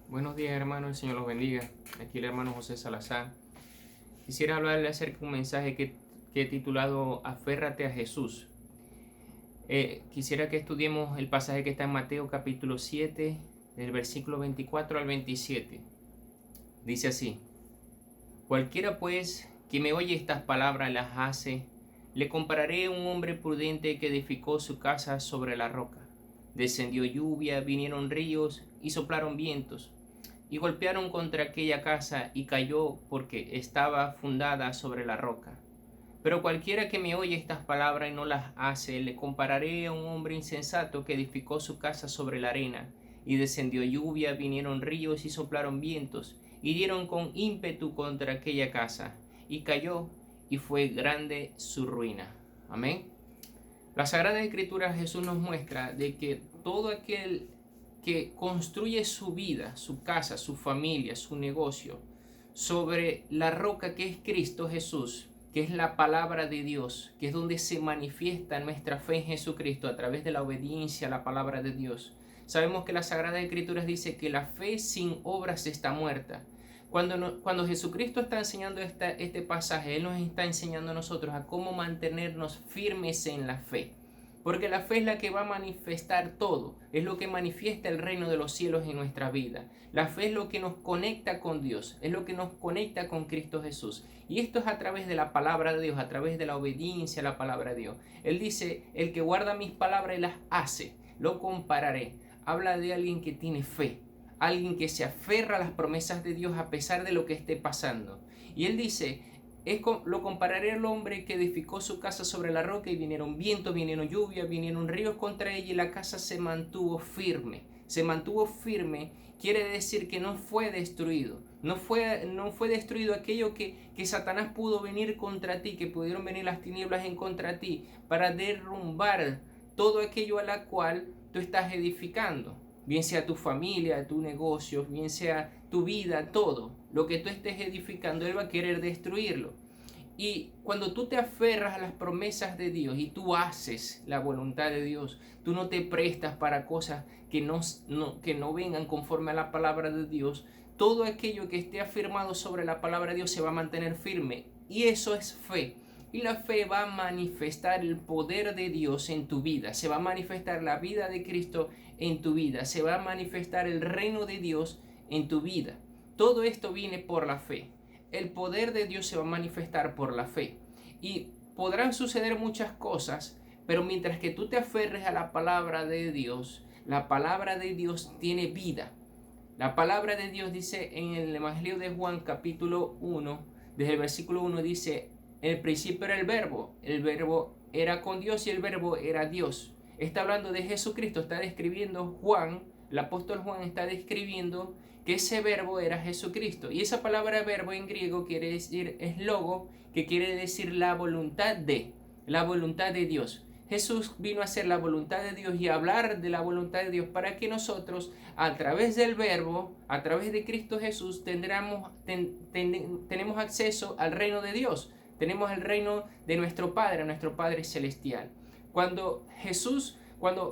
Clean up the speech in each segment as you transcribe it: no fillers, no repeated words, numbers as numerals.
Buenos días, hermanos, el Señor los bendiga. Aquí el hermano José Salazar. Quisiera hablarle acerca de un mensaje que he titulado Aférrate a Jesús. Quisiera que estudiemos el pasaje que está en Mateo capítulo 7, del versículo 24 al 27. Dice así: Cualquiera pues que me oye estas palabras y las hace, le compararé a un hombre prudente que edificó su casa sobre la roca. Descendió lluvia, vinieron ríos y soplaron vientos y golpearon contra aquella casa y cayó porque estaba fundada sobre la roca. Pero cualquiera que me oye estas palabras y no las hace, le compararé a un hombre insensato que edificó su casa sobre la arena, y descendió lluvia, vinieron ríos y soplaron vientos, y dieron con ímpetu contra aquella casa, y cayó, y fue grande su ruina. Amén. La Sagrada Escritura, Jesús nos muestra de que todo aquel que construye su vida, su casa, su familia, su negocio, sobre la roca que es Cristo Jesús, que es la palabra de Dios, que es donde se manifiesta nuestra fe en Jesucristo a través de la obediencia a la palabra de Dios. Sabemos que la Sagrada Escritura dice que la fe sin obras está muerta. Cuando Jesucristo está enseñando este pasaje, Él nos está enseñando a nosotros a cómo mantenernos firmes en la fe. Porque la fe es la que va a manifestar todo, es lo que manifiesta el reino de los cielos en nuestra vida. La fe es lo que nos conecta con Dios, es lo que nos conecta con Cristo Jesús. Y esto es a través de la palabra de Dios, a través de la obediencia a la palabra de Dios. Él dice, el que guarda mis palabras y las hace, lo compararé. Habla de alguien que tiene fe, alguien que se aferra a las promesas de Dios a pesar de lo que esté pasando. Y él dice, lo compararé al hombre que edificó su casa sobre la roca y vinieron vientos, vinieron lluvia, vinieron ríos contra ella y la casa se mantuvo firme. Se mantuvo firme quiere decir que no fue destruido. No fue destruido aquello que Satanás pudo venir contra ti, que pudieron venir las tinieblas en contra ti para derrumbar todo aquello a la cual tú estás edificando. Bien sea tu familia, tu negocio, bien sea tu vida, todo lo que tú estés edificando, Él va a querer destruirlo. Y cuando tú te aferras a las promesas de Dios y tú haces la voluntad de Dios, tú no te prestas para cosas que no vengan conforme a la palabra de Dios, todo aquello que esté afirmado sobre la palabra de Dios se va a mantener firme. Y eso es fe. Y la fe va a manifestar el poder de Dios en tu vida. Se va a manifestar la vida de Cristo en tu vida. Se va a manifestar el reino de Dios en tu vida. Todo esto viene por la fe. El poder de Dios se va a manifestar por la fe. Y podrán suceder muchas cosas, pero mientras que tú te aferres a la palabra de Dios, la palabra de Dios tiene vida. La palabra de Dios dice en el Evangelio de Juan capítulo 1, desde el versículo 1 dice, en el principio era el verbo era con Dios y el verbo era Dios. Está hablando de Jesucristo, está describiendo Juan, el apóstol Juan está describiendo que ese verbo era Jesucristo. Y esa palabra verbo en griego quiere decir, es logo, que quiere decir la voluntad de Dios. Jesús vino a hacer la voluntad de Dios y a hablar de la voluntad de Dios para que nosotros, a través del verbo, a través de Cristo Jesús, tenemos acceso al reino de Dios. Tenemos el reino de nuestro Padre celestial. Cuando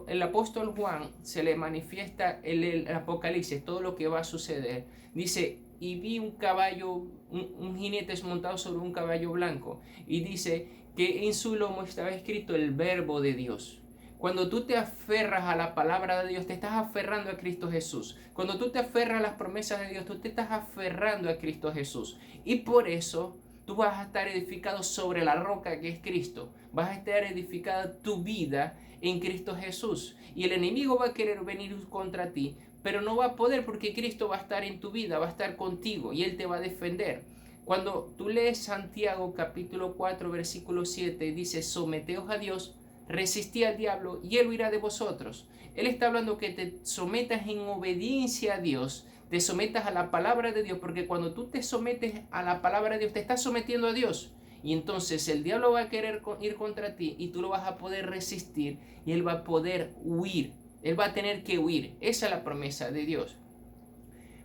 el apóstol Juan se le manifiesta el Apocalipsis, todo lo que va a suceder, dice, y vi un caballo, un jinete montado sobre un caballo blanco, y dice que en su lomo estaba escrito el verbo de Dios. Cuando tú te aferras a la palabra de Dios, te estás aferrando a Cristo Jesús. Cuando tú te aferras a las promesas de Dios, tú te estás aferrando a Cristo Jesús. Y por eso tú vas a estar edificado sobre la roca que es Cristo. Vas a estar edificada tu vida en Cristo Jesús. Y el enemigo va a querer venir contra ti, pero no va a poder porque Cristo va a estar en tu vida, va a estar contigo y Él te va a defender. Cuando tú lees Santiago capítulo 4 versículo 7, dice, someteos a Dios, resistid al diablo y Él huirá de vosotros. Él está hablando que te sometas en obediencia a Dios, te sometas a la palabra de Dios, porque cuando tú te sometes a la palabra de Dios, te estás sometiendo a Dios. Y entonces el diablo va a querer ir contra ti y tú lo vas a poder resistir y él va a poder huir. Él va a tener que huir. Esa es la promesa de Dios.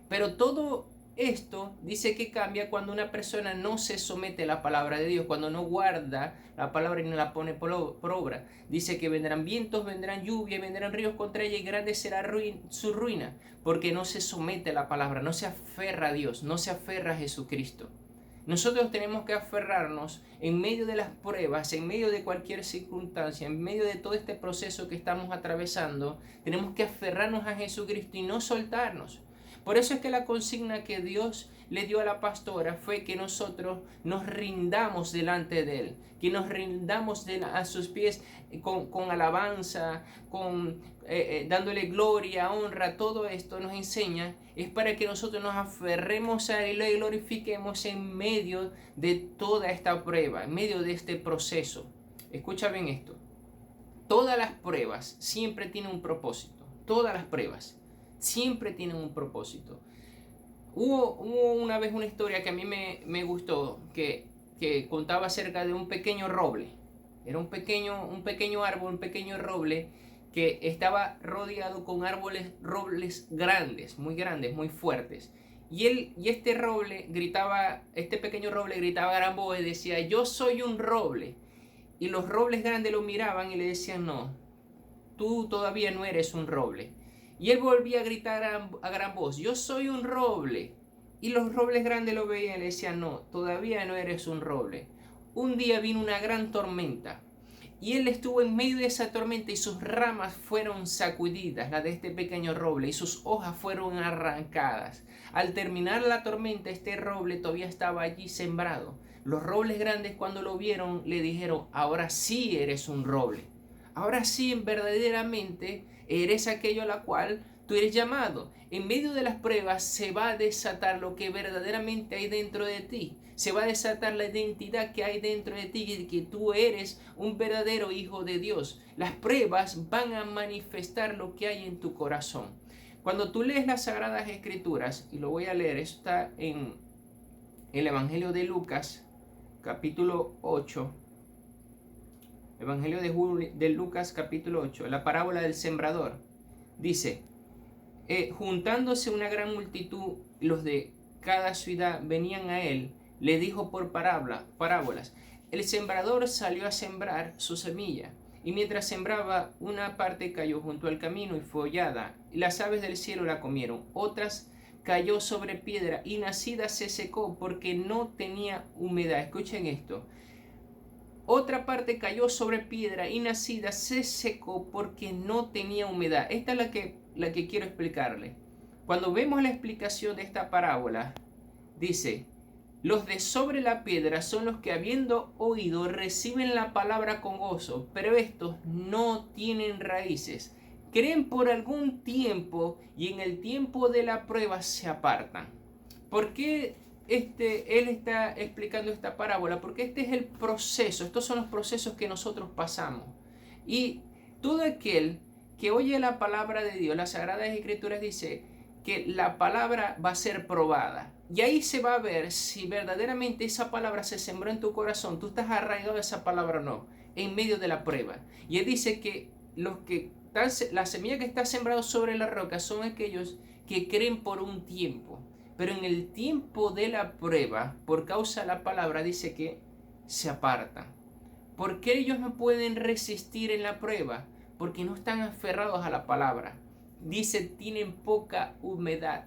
Pero todo esto dice que cambia cuando una persona no se somete a la palabra de Dios, cuando no guarda la palabra y no la pone por obra. Dice que vendrán vientos, vendrán lluvia, vendrán ríos contra ella y grande será su ruina, porque no se somete a la palabra, no se aferra a Dios, no se aferra a Jesucristo. Nosotros tenemos que aferrarnos en medio de las pruebas, en medio de cualquier circunstancia, en medio de todo este proceso que estamos atravesando. Tenemos que aferrarnos a Jesucristo y no soltarnos. Por eso es que la consigna que Dios le dio a la pastora fue que nosotros nos rindamos delante de Él, que nos rindamos a sus pies con alabanza, dándole gloria, honra. Todo esto nos enseña, es para que nosotros nos aferremos a Él y le glorifiquemos en medio de toda esta prueba, en medio de este proceso. Escucha bien esto. Todas las pruebas siempre tienen un propósito. Todas las pruebas siempre tienen un propósito. Hubo una vez una historia que a mí me gustó, que contaba acerca de un pequeño roble. Era un pequeño árbol, un pequeño roble que estaba rodeado con robles grandes, muy fuertes. Y este pequeño roble gritaba a gran voz y decía: yo soy un roble. Y los robles grandes lo miraban y le decían: no, tú todavía no eres un roble. Y él volvía a gritar a gran voz: yo soy un roble. Y los robles grandes lo veían y le decían: no, todavía no eres un roble. Un día vino una gran tormenta y él estuvo en medio de esa tormenta y sus ramas fueron sacudidas, las de este pequeño roble, y sus hojas fueron arrancadas. Al terminar la tormenta, este roble todavía estaba allí sembrado. Los robles grandes, cuando lo vieron, le dijeron: ahora sí eres un roble. Ahora sí, verdaderamente eres aquello a la cual tú eres llamado. En medio de las pruebas se va a desatar lo que verdaderamente hay dentro de ti. Se va a desatar la identidad que hay dentro de ti, que tú eres un verdadero hijo de Dios. Las pruebas van a manifestar lo que hay en tu corazón. Cuando tú lees las Sagradas Escrituras, y lo voy a leer, está en el Evangelio de Lucas, capítulo 8. Evangelio de Lucas, capítulo 8, la parábola del sembrador. Dice: juntándose una gran multitud, los de cada ciudad venían a él, le dijo por parábolas: el sembrador salió a sembrar su semilla, y mientras sembraba, una parte cayó junto al camino y fue hollada, y las aves del cielo la comieron. Otras cayó sobre piedra, y nacida se secó porque no tenía humedad. Escuchen esto. Otra parte cayó sobre piedra y nacida se secó porque no tenía humedad. Esta es la que quiero explicarle. Cuando vemos la explicación de esta parábola, dice: los de sobre la piedra son los que, habiendo oído, reciben la palabra con gozo, pero estos no tienen raíces. Creen por algún tiempo y en el tiempo de la prueba se apartan. ¿Por qué él está explicando esta parábola? Porque este es el proceso, estos son los procesos que nosotros pasamos. Y todo aquel que oye la palabra de Dios, las Sagradas Escrituras dice que la palabra va a ser probada. Y ahí se va a ver si verdaderamente esa palabra se sembró en tu corazón, tú estás arraigado a esa palabra o no, en medio de la prueba. Y él dice que la semilla que está sembrada sobre la roca son aquellos que creen por un tiempo. Pero en el tiempo de la prueba, por causa de la palabra, dice que se apartan. ¿Por qué ellos no pueden resistir en la prueba? Porque no están aferrados a la palabra. Dice: tienen poca humedad.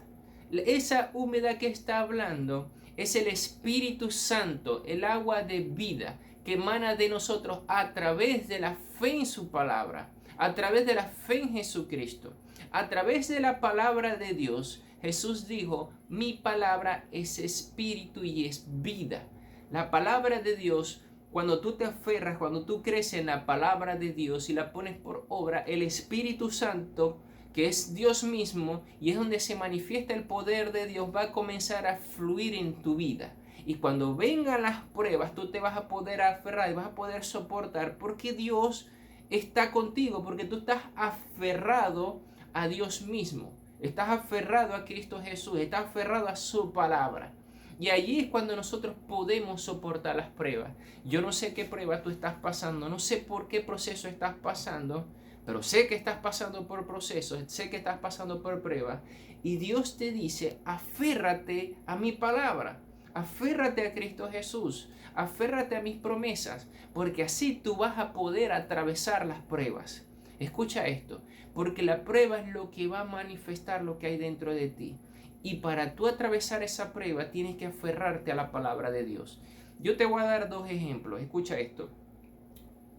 Esa humedad que está hablando es el Espíritu Santo, el agua de vida que emana de nosotros a través de la fe en su palabra, a través de la fe en Jesucristo, a través de la palabra de Dios. Jesús dijo: mi palabra es espíritu y es vida. La palabra de Dios, cuando tú te aferras, cuando tú crees en la palabra de Dios y la pones por obra, el Espíritu Santo, que es Dios mismo, y es donde se manifiesta el poder de Dios, va a comenzar a fluir en tu vida. Y cuando vengan las pruebas, tú te vas a poder aferrar y vas a poder soportar, porque Dios está contigo, porque tú estás aferrado a Dios mismo. Estás aferrado a Cristo Jesús, estás aferrado a su palabra. Y allí es cuando nosotros podemos soportar las pruebas. Yo no sé qué prueba tú estás pasando, no sé por qué proceso estás pasando, pero sé que estás pasando por procesos, sé que estás pasando por pruebas, y Dios te dice, aférrate a mi palabra, aférrate a Cristo Jesús, aférrate a mis promesas, porque así tú vas a poder atravesar las pruebas. Escucha esto, porque la prueba es lo que va a manifestar lo que hay dentro de ti. Y para tú atravesar esa prueba tienes que aferrarte a la palabra de Dios. Yo te voy a dar dos ejemplos, escucha esto.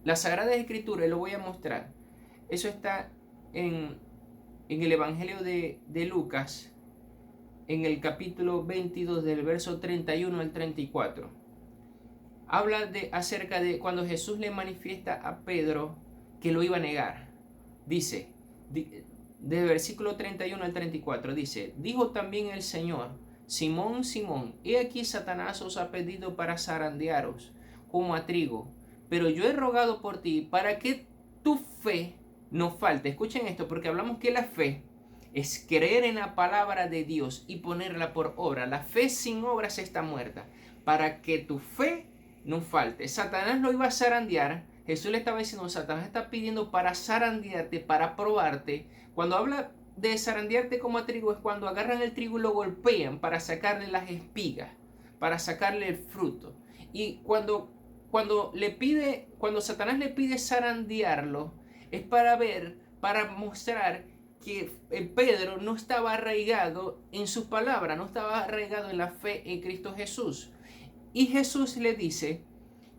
La Sagrada Escritura, y lo voy a mostrar, eso está en el Evangelio de Lucas, en el capítulo 22, del verso 31 al 34. Habla acerca de cuando Jesús le manifiesta a Pedro que lo iba a negar. Dice, de versículo 31 al 34, dice, dijo también el Señor, Simón, Simón, he aquí Satanás os ha pedido para zarandearos como a trigo, pero yo he rogado por ti para que tu fe no falte. Escuchen esto, porque hablamos que la fe es creer en la palabra de Dios y ponerla por obra. La fe sin obras está muerta. Para que tu fe no falte. Satanás lo iba a zarandear. Jesús le estaba diciendo, Satanás está pidiendo para zarandearte, para probarte. Cuando habla de zarandearte como a trigo, es cuando agarran el trigo y lo golpean para sacarle las espigas, para sacarle el fruto. Y cuando Satanás le pide zarandearlo, es para ver, para mostrar que Pedro no estaba arraigado en su palabra, no estaba arraigado en la fe en Cristo Jesús. Y Jesús le dice,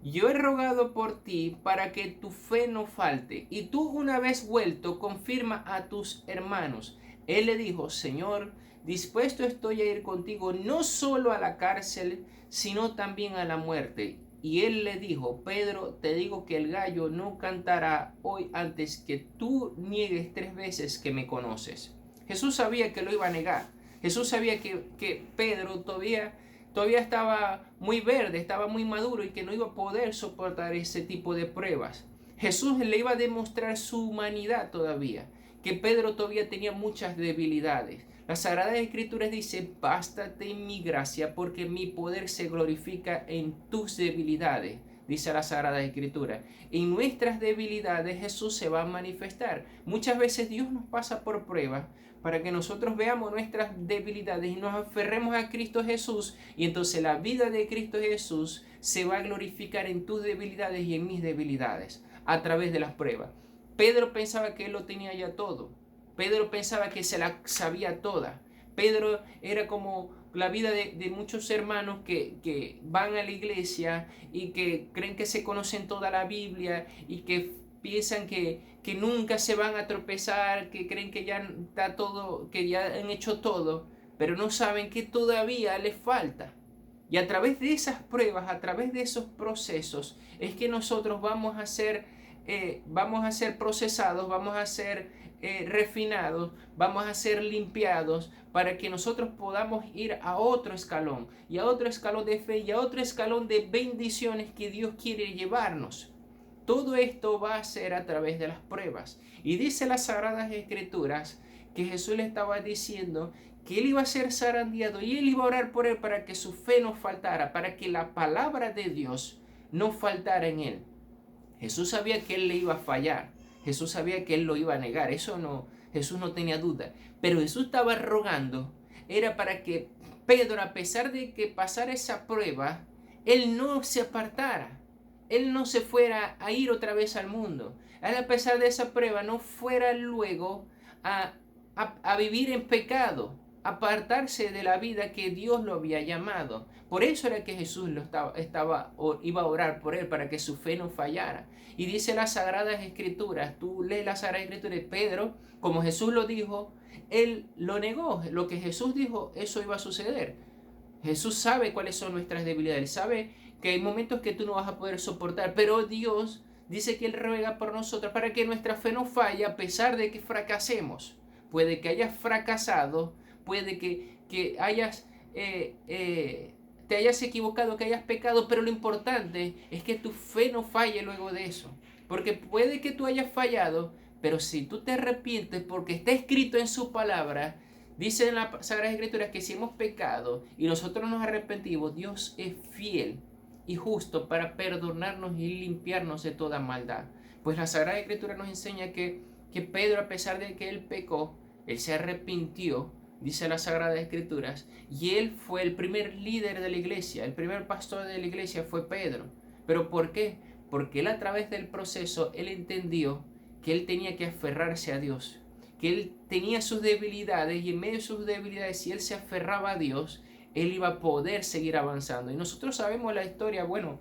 yo he rogado por ti para que tu fe no falte, y tú una vez vuelto confirma a tus hermanos. Él le dijo, Señor, dispuesto estoy a ir contigo no solo a la cárcel, sino también a la muerte. Y él le dijo, Pedro, te digo que el gallo no cantará hoy antes que tú niegues 3 veces que me conoces. Jesús sabía que lo iba a negar. Jesús sabía que Pedro todavía estaba muy verde, estaba muy maduro y que no iba a poder soportar ese tipo de pruebas. Jesús le iba a demostrar su humanidad todavía, que Pedro todavía tenía muchas debilidades. Las Sagradas Escrituras dice, bástate en mi gracia porque mi poder se glorifica en tus debilidades, dice la Sagrada Escritura. En nuestras debilidades Jesús se va a manifestar. Muchas veces Dios nos pasa por pruebas para que nosotros veamos nuestras debilidades y nos aferremos a Cristo Jesús, y entonces la vida de Cristo Jesús se va a glorificar en tus debilidades y en mis debilidades a través de las pruebas. Pedro pensaba que él lo tenía ya todo. Pedro pensaba que se la sabía toda. Pedro era como la vida de muchos hermanos que van a la iglesia y que creen que se conocen toda la Biblia y que piensan que nunca se van a tropezar, que creen que ya está todo, que ya han hecho todo, pero no saben que todavía les falta. Y a través de esas pruebas, a través de esos procesos, es que nosotros vamos a ser procesados, vamos a ser refinados, vamos a ser limpiados para que nosotros podamos ir a otro escalón, y a otro escalón de fe, y a otro escalón de bendiciones que Dios quiere llevarnos. Todo esto va a ser a través de las pruebas. Y dice las Sagradas Escrituras que Jesús le estaba diciendo que él iba a ser zarandeado y él iba a orar por él para que su fe no faltara, para que la palabra de Dios no faltara en él. Jesús sabía que él le iba a fallar. Jesús sabía que él lo iba a negar. Jesús no tenía duda. Pero Jesús estaba rogando, era para que Pedro, a pesar de que pasara esa prueba, él no se apartara. Él no se fuera a ir otra vez al mundo. Él, a pesar de esa prueba, no fuera luego a vivir en pecado, apartarse de la vida que Dios lo había llamado. Por eso era que Jesús iba a orar por él, para que su fe no fallara. Y dice las Sagradas Escrituras, tú lees las Sagradas Escrituras, de Pedro, como Jesús lo dijo, él lo negó. Lo que Jesús dijo, eso iba a suceder. Jesús sabe cuáles son nuestras debilidades, él sabe que hay momentos que tú no vas a poder soportar, pero Dios dice que Él ruega por nosotros para que nuestra fe no falle a pesar de que fracasemos. Puede que hayas fracasado, puede que te hayas equivocado, que hayas pecado, pero lo importante es que tu fe no falle luego de eso. Porque puede que tú hayas fallado, pero si tú te arrepientes, porque está escrito en su palabra, dice en la Sagrada Escritura que si hemos pecado y nosotros nos arrepentimos, Dios es fiel y justo para perdonarnos y limpiarnos de toda maldad. Pues la Sagrada Escritura nos enseña que que Pedro, a pesar de que él pecó, él se arrepintió, dice las Sagradas Escrituras, y él fue el primer líder de la iglesia, el primer pastor de la iglesia fue Pedro. ¿Pero por qué? Porque él, a través del proceso, él entendió que él tenía que aferrarse a Dios, que él tenía sus debilidades, y en medio de sus debilidades, si él se aferraba a Dios, él iba a poder seguir avanzando. Y nosotros sabemos la historia, bueno,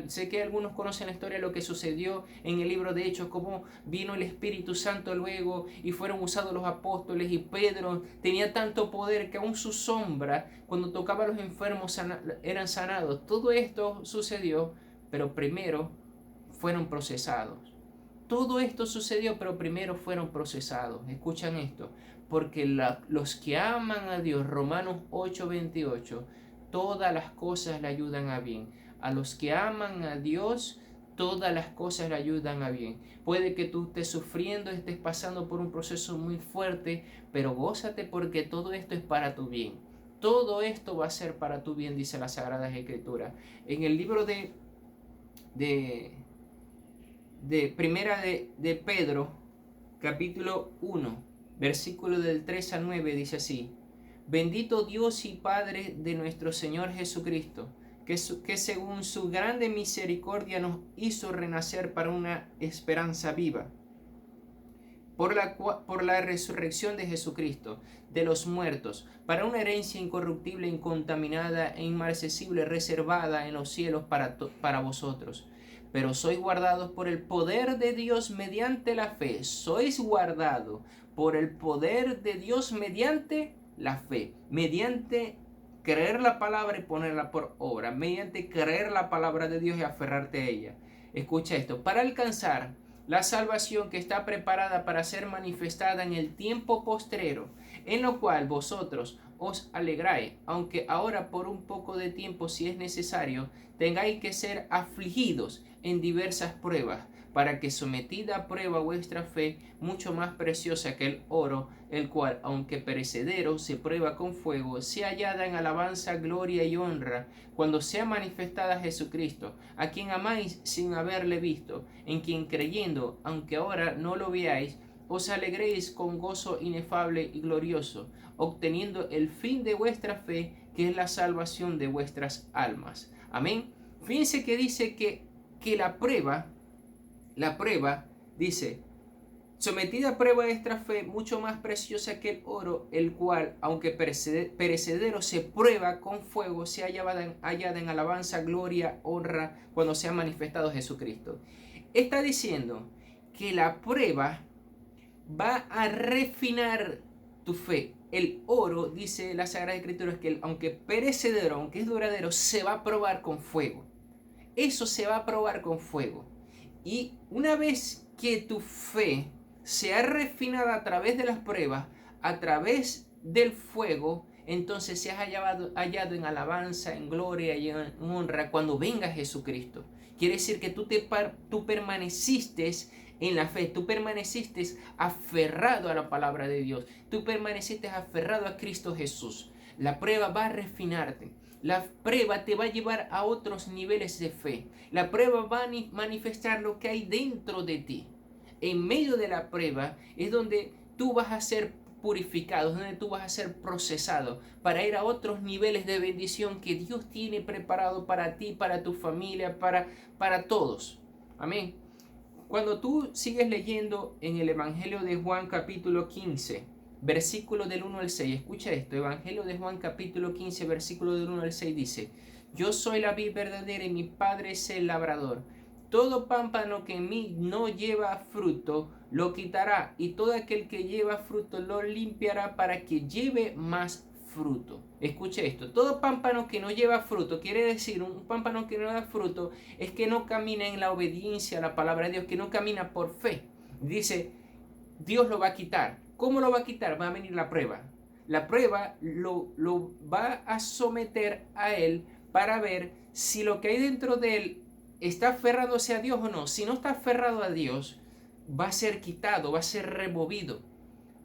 sé que algunos conocen la historia de lo que sucedió en el libro de Hechos, cómo vino el Espíritu Santo luego y fueron usados los apóstoles, y Pedro tenía tanto poder que aún su sombra, cuando tocaba a los enfermos, eran sanados. Todo esto sucedió, pero primero fueron procesados. Todo esto sucedió, pero primero fueron procesados. Escuchan esto. Porque los que aman a Dios, Romanos 8:28, todas las cosas le ayudan a bien. A los que aman a Dios, todas las cosas le ayudan a bien. Puede que tú estés sufriendo, estés pasando por un proceso muy fuerte, pero gózate porque todo esto es para tu bien. Todo esto va a ser para tu bien, dice las Sagradas Escrituras. En el libro de Primera de Pedro, capítulo 1, versículo del 3 al 9, dice así: Bendito Dios y Padre de nuestro Señor Jesucristo, que según su grande misericordia nos hizo renacer para una esperanza viva, por la resurrección de Jesucristo de los muertos, para una herencia incorruptible, incontaminada e inmarcesible, reservada en los cielos para vosotros. Pero sois guardados por el poder de Dios mediante la fe. Sois guardados por el poder de Dios mediante la fe. Mediante creer la palabra y ponerla por obra. Mediante creer la palabra de Dios y aferrarte a ella. Escucha esto. Para alcanzar la salvación que está preparada para ser manifestada en el tiempo postrero, en lo cual vosotros os alegráis, aunque ahora por un poco de tiempo, si es necesario, tengáis que ser afligidos en diversas pruebas, para que sometida a prueba vuestra fe, mucho más preciosa que el oro, el cual, aunque perecedero, se prueba con fuego, sea hallada en alabanza, gloria y honra, cuando sea manifestada Jesucristo, a quien amáis sin haberle visto, en quien creyendo, aunque ahora no lo veáis, os alegréis con gozo inefable y glorioso, obteniendo el fin de vuestra fe, que es la salvación de vuestras almas. Amén. Fíjense que dice que la prueba, dice, sometida a prueba vuestra fe, mucho más preciosa que el oro, el cual, aunque perecedero, se prueba con fuego, sea hallada en alabanza, gloria, honra, cuando sea manifestado Jesucristo. Está diciendo que la prueba va a refinar tu fe. El oro, dice la Sagrada Escritura, que aunque perecedero, aunque es duradero, se va a probar con fuego. Eso se va a probar con fuego. Y una vez que tu fe sea refinada a través de las pruebas, a través del fuego, entonces seas hallado en alabanza, en gloria y en honra cuando venga Jesucristo. Quiere decir que tú permaneciste en la fe, tú permaneciste aferrado a la palabra de Dios, tú permaneciste aferrado a Cristo Jesús. La prueba va a refinarte. La prueba te va a llevar a otros niveles de fe. La prueba va a manifestar lo que hay dentro de ti. En medio de la prueba es donde tú vas a ser purificado, es donde tú vas a ser procesado para ir a otros niveles de bendición que Dios tiene preparado para ti, para tu familia, para todos. Amén. Cuando tú sigues leyendo en el Evangelio de Juan capítulo 15, versículo del 1 al 6, escucha esto, Evangelio de Juan capítulo 15, versículo del 1 al 6 dice: Yo soy la vid verdadera y mi Padre es el labrador. Todo pámpano que en mí no lleva fruto, lo quitará, y todo aquel que lleva fruto lo limpiará para que lleve más fruto. Escuche esto, todo pámpano que no lleva fruto, quiere decir, un pámpano que no da fruto es que no camina en la obediencia a la palabra de Dios, que no camina por fe. Dice, Dios lo va a quitar. ¿Cómo lo va a quitar? Va a venir la prueba. La prueba lo va a someter a él para ver si lo que hay dentro de él está aferrándose a Dios o no. Si no está aferrado a Dios, va a ser quitado, va a ser removido.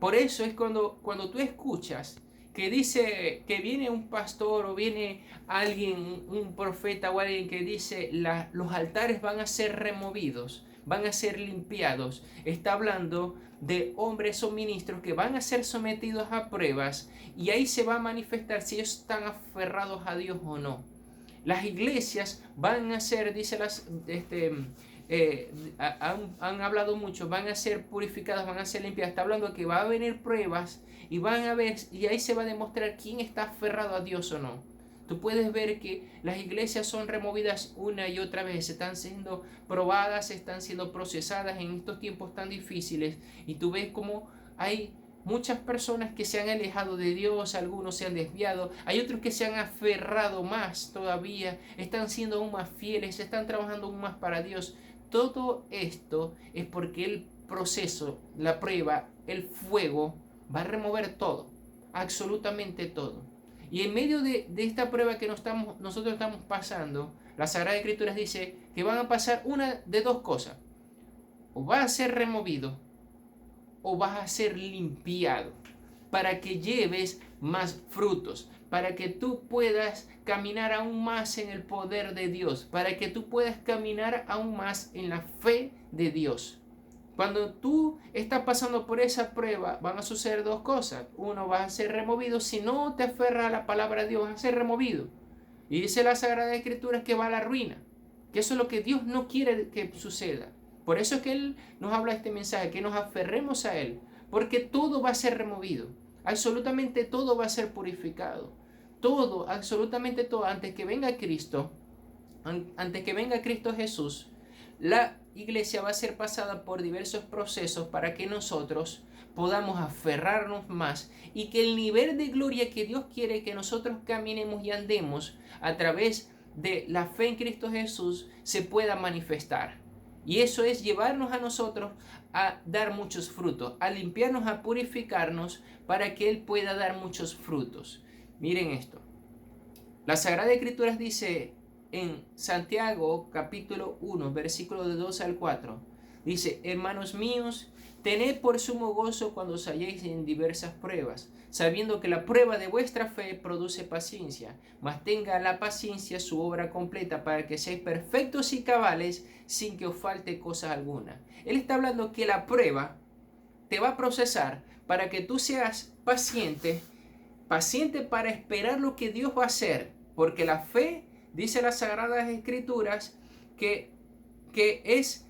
Por eso es cuando tú escuchas que dice que viene un pastor o viene alguien, un profeta o alguien que dice los altares van a ser removidos, van a ser limpiados. Está hablando de hombres o ministros que van a ser sometidos a pruebas y ahí se va a manifestar si ellos están aferrados a Dios o no. Las iglesias van a ser, dice han hablado mucho, van a ser purificadas, van a ser limpiadas. Está hablando que va a venir pruebas y van a ver, y ahí se va a demostrar quién está aferrado a Dios o no. Tú puedes ver que las iglesias son removidas una y otra vez, están siendo probadas, están siendo procesadas en estos tiempos tan difíciles, y tú ves como hay muchas personas que se han alejado de Dios, algunos se han desviado, hay otros que se han aferrado más todavía, están siendo aún más fieles, están trabajando aún más para Dios. Todo esto es porque el proceso, la prueba, el fuego va a remover todo, absolutamente todo. Y en medio de esta prueba que nosotros estamos pasando, la Sagrada Escritura dice que van a pasar una de dos cosas: o vas a ser removido o vas a ser limpiado, para que lleves más frutos, para que tú puedas caminar aún más en el poder de Dios, para que tú puedas caminar aún más en la fe de Dios. Cuando tú estás pasando por esa prueba, van a suceder dos cosas. Uno, vas a ser removido. Si no te aferras a la palabra de Dios, vas a ser removido. Y dice la Sagrada Escritura que va a la ruina, que eso es lo que Dios no quiere que suceda. Por eso es que Él nos habla este mensaje, que nos aferremos a Él, porque todo va a ser removido, absolutamente todo va a ser purificado, todo, absolutamente todo. Antes que venga Cristo Jesús, la iglesia va a ser pasada por diversos procesos para que nosotros podamos aferrarnos más y que el nivel de gloria que Dios quiere que nosotros caminemos y andemos a través de la fe en Cristo Jesús se pueda manifestar. Y eso es llevarnos a nosotros a dar muchos frutos, a limpiarnos, a purificarnos para que Él pueda dar muchos frutos. Miren esto. La Sagrada Escritura dice en Santiago capítulo 1, versículo de 2 al 4. Dice: hermanos míos, tened por sumo gozo cuando os halléis en diversas pruebas, sabiendo que la prueba de vuestra fe produce paciencia, mas tenga la paciencia su obra completa, para que seáis perfectos y cabales, sin que os falte cosa alguna. Él está hablando que la prueba te va a procesar para que tú seas paciente para esperar lo que Dios va a hacer, porque la fe, dice las Sagradas Escrituras, que es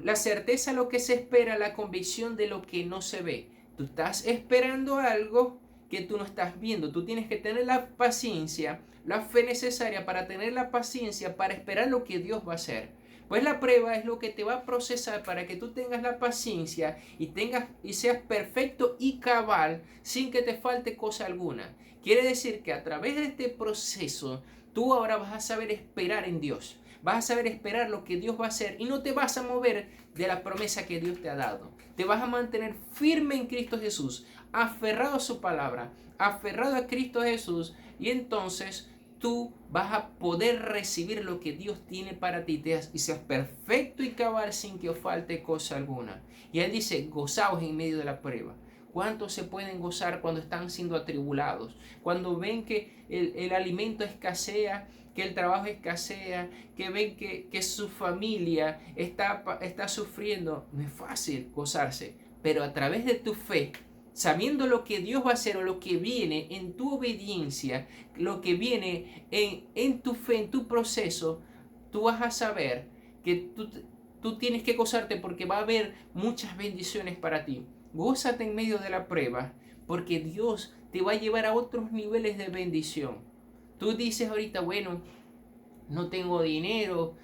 la certeza de lo que se espera, la convicción de lo que no se ve. Tú estás esperando algo que tú no estás viendo. Tú tienes que tener la paciencia, la fe necesaria para tener la paciencia para esperar lo que Dios va a hacer. Pues la prueba es lo que te va a procesar para que tú tengas la paciencia y seas perfecto y cabal sin que te falte cosa alguna. Quiere decir que a través de este proceso tú ahora vas a saber esperar en Dios. Vas a saber esperar lo que Dios va a hacer y no te vas a mover de la promesa que Dios te ha dado. Te vas a mantener firme en Cristo Jesús, aferrado a su palabra, aferrado a Cristo Jesús, y entonces tú vas a poder recibir lo que Dios tiene para ti y seas perfecto y cabal sin que os falte cosa alguna. Y Él dice: gozaos en medio de la prueba. ¿Cuántos se pueden gozar cuando están siendo atribulados? Cuando ven que el alimento escasea, que el trabajo escasea, que ven que su familia está sufriendo. No es fácil gozarse, pero a través de tu fe, sabiendo lo que Dios va a hacer o lo que viene en tu obediencia, lo que viene en tu fe, en tu proceso, tú vas a saber que tú tienes que gozarte porque va a haber muchas bendiciones para ti. Gózate en medio de la prueba porque Dios te va a llevar a otros niveles de bendición. Tú dices ahorita: bueno, no tengo dinero,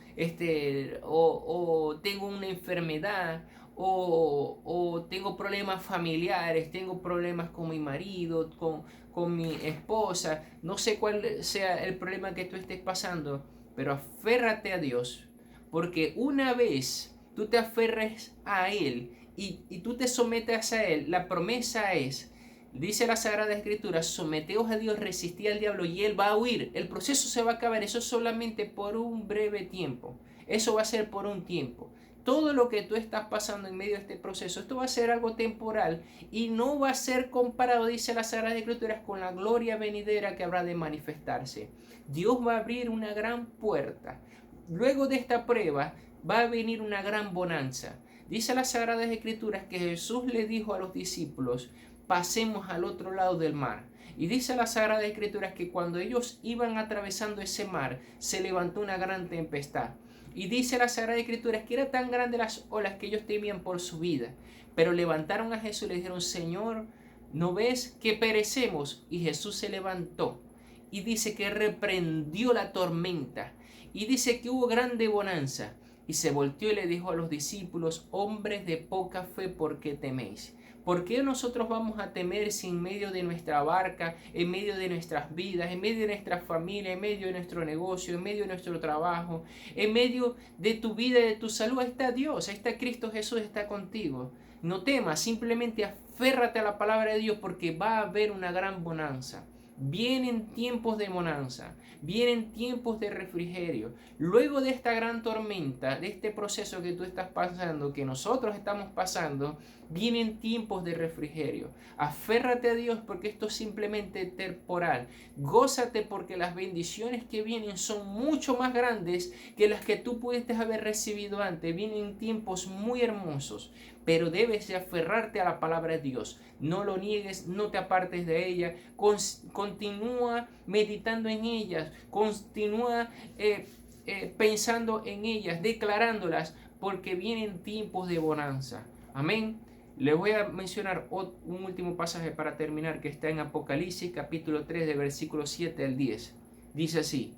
o tengo una enfermedad, o tengo problemas familiares, tengo problemas con mi marido, con mi esposa. No sé cuál sea el problema que tú estés pasando, pero aférrate a Dios, porque una vez tú te aferres a Él y tú te sometes a Él, la promesa es: dice la Sagrada Escritura, someteos a Dios, resistid al diablo y Él va a huir. El proceso se va a acabar, eso es solamente por un breve tiempo. Eso va a ser por un tiempo. Todo lo que tú estás pasando en medio de este proceso, esto va a ser algo temporal y no va a ser comparado, dice la Sagrada Escritura, con la gloria venidera que habrá de manifestarse. Dios va a abrir una gran puerta. Luego de esta prueba, va a venir una gran bonanza. Dice las Sagradas Escrituras que Jesús le dijo a los discípulos, pasemos al otro lado del mar. Y dice las Sagradas Escrituras que cuando ellos iban atravesando ese mar, se levantó una gran tempestad. Y dice las Sagradas Escrituras que era tan grande las olas que ellos temían por su vida. Pero levantaron a Jesús y le dijeron, Señor, ¿no ves que perecemos? Y Jesús se levantó y dice que reprendió la tormenta. Y dice que hubo grande bonanza. Y se volteó y le dijo a los discípulos, hombres de poca fe, ¿por qué teméis? ¿Por qué nosotros vamos a temer si en medio de nuestra barca, en medio de nuestras vidas, en medio de nuestra familia, en medio de nuestro negocio, en medio de nuestro trabajo, en medio de tu vida y de tu salud, ahí está Dios, ahí está Cristo Jesús, está contigo? No temas, simplemente aférrate a la palabra de Dios porque va a haber una gran bonanza. Vienen tiempos de bonanza, vienen tiempos de refrigerio. Luego de esta gran tormenta, de este proceso que tú estás pasando, que nosotros estamos pasando, vienen tiempos de refrigerio. Aférrate a Dios porque esto es simplemente temporal. Gózate porque las bendiciones que vienen son mucho más grandes que las que tú pudiste haber recibido antes. Vienen tiempos muy hermosos, pero debes de aferrarte a la palabra de Dios. No lo niegues, no te apartes de ella. Continúa meditando en ellas, continúa pensando en ellas, declarándolas, porque vienen tiempos de bonanza. Amén. Les voy a mencionar un último pasaje para terminar, que está en Apocalipsis capítulo 3 de versículo 7 al 10. Dice así: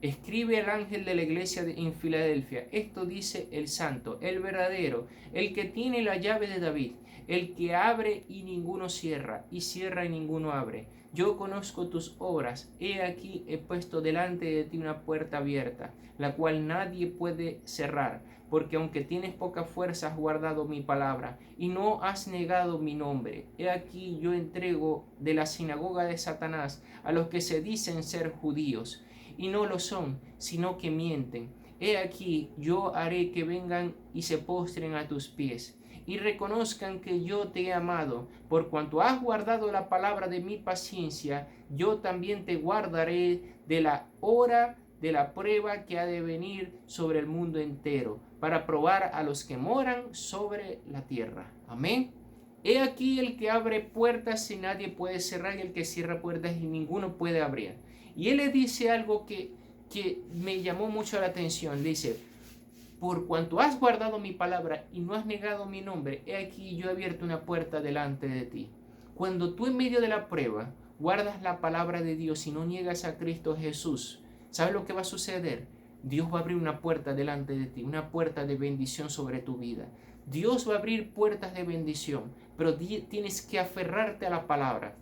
escribe el ángel de la iglesia en Filadelfia, esto dice el santo, el verdadero, el que tiene la llave de David, el que abre y ninguno cierra, y cierra y ninguno abre. Yo conozco tus obras, he aquí he puesto delante de ti una puerta abierta, la cual nadie puede cerrar, porque aunque tienes poca fuerza has guardado mi palabra, y no has negado mi nombre. He aquí yo entrego de la sinagoga de Satanás a los que se dicen ser judíos, y no lo son, sino que mienten. He aquí yo haré que vengan y se postren a tus pies, y reconozcan que yo te he amado. Por cuanto has guardado la palabra de mi paciencia, yo también te guardaré de la hora de la prueba que ha de venir sobre el mundo entero, para probar a los que moran sobre la tierra. Amén. He aquí el que abre puertas y nadie puede cerrar, y el que cierra puertas y ninguno puede abrir. Y él le dice algo que me llamó mucho la atención. Dice, por cuanto has guardado mi palabra y no has negado mi nombre, he aquí yo he abierto una puerta delante de ti. Cuando tú en medio de la prueba guardas la palabra de Dios y no niegas a Cristo Jesús, ¿sabes lo que va a suceder? Dios va a abrir una puerta delante de ti, una puerta de bendición sobre tu vida. Dios va a abrir puertas de bendición, pero tienes que aferrarte a la palabra.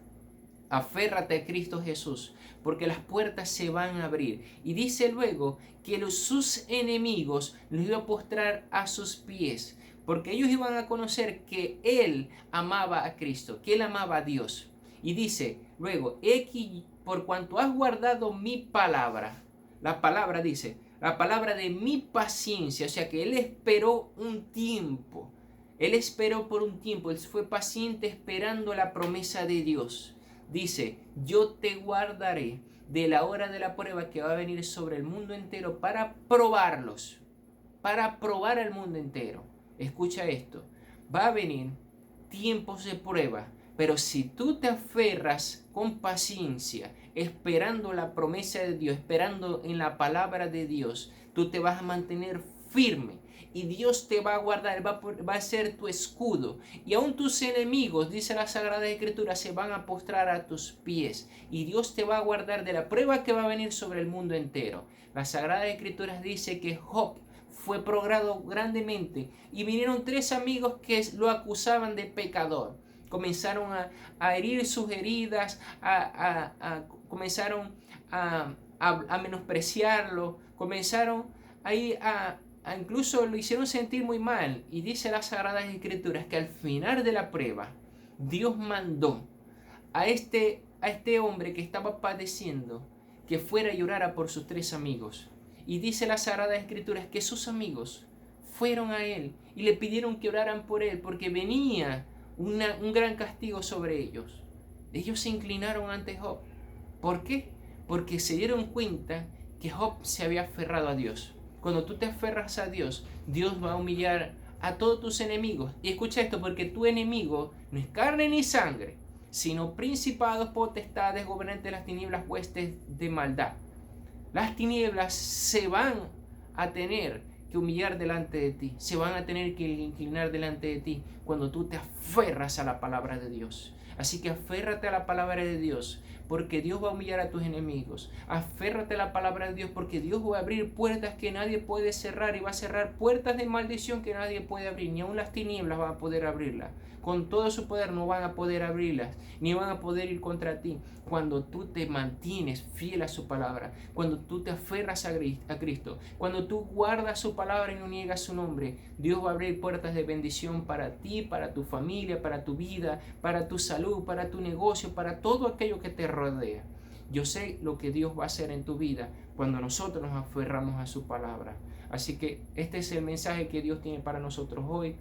Aférrate a Cristo Jesús, porque las puertas se van a abrir. Y dice luego que sus enemigos los iba a postrar a sus pies, porque ellos iban a conocer que Él amaba a Cristo, que Él amaba a Dios. Y dice luego, por cuanto has guardado mi palabra, la palabra dice, la palabra de mi paciencia, o sea que Él esperó un tiempo. Él esperó por un tiempo, Él fue paciente esperando la promesa de Dios. Dice, yo te guardaré de la hora de la prueba que va a venir sobre el mundo entero para probarlos, para probar al mundo entero. Escucha esto, va a venir tiempos de prueba, pero si tú te aferras con paciencia, esperando la promesa de Dios, esperando en la palabra de Dios, tú te vas a mantener firme. Y Dios te va a guardar, va a ser tu escudo. Y aún tus enemigos, dice la Sagrada Escritura, se van a postrar a tus pies. Y Dios te va a guardar de la prueba que va a venir sobre el mundo entero. La Sagrada Escritura dice que Job fue probado grandemente. Y vinieron 3 amigos que lo acusaban de pecador. Comenzaron a herir sus heridas, comenzaron a menospreciarlo, comenzaron ahí incluso lo hicieron sentir muy mal. Y dice las Sagradas Escrituras que al final de la prueba Dios mandó a este hombre que estaba padeciendo que fuera y orara por sus 3 amigos. Y dice las Sagradas Escrituras que sus amigos fueron a él y le pidieron que oraran por él porque venía un gran castigo sobre ellos. Ellos se inclinaron ante Job. ¿Por qué? Porque se dieron cuenta que Job se había aferrado a Dios. Cuando tú te aferras a Dios, Dios va a humillar a todos tus enemigos. Y escucha esto, porque tu enemigo no es carne ni sangre, sino principados, potestades, gobernantes de las tinieblas, huestes de maldad. Las tinieblas se van a tener que humillar delante de ti, se van a tener que inclinar delante de ti cuando tú te aferras a la palabra de Dios. Así que aférrate a la palabra de Dios, porque Dios va a humillar a tus enemigos. Aférrate a la palabra de Dios, porque Dios va a abrir puertas que nadie puede cerrar, y va a cerrar puertas de maldición que nadie puede abrir, ni aun las tinieblas van a poder abrirlas. Con todo su poder no van a poder abrirlas, ni van a poder ir contra ti. Cuando tú te mantienes fiel a su palabra, cuando tú te aferras a Cristo, cuando tú guardas su palabra y no niegas su nombre, Dios va a abrir puertas de bendición para ti, para tu familia, para tu vida, para tu salud, para tu negocio, para todo aquello que te rodea. Yo sé lo que Dios va a hacer en tu vida cuando nosotros nos aferramos a su palabra. Así que este es el mensaje que Dios tiene para nosotros hoy.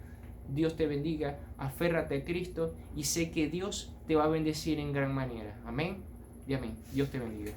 Dios te bendiga, aférrate a Cristo y sé que Dios te va a bendecir en gran manera. Amén y amén. Dios te bendiga.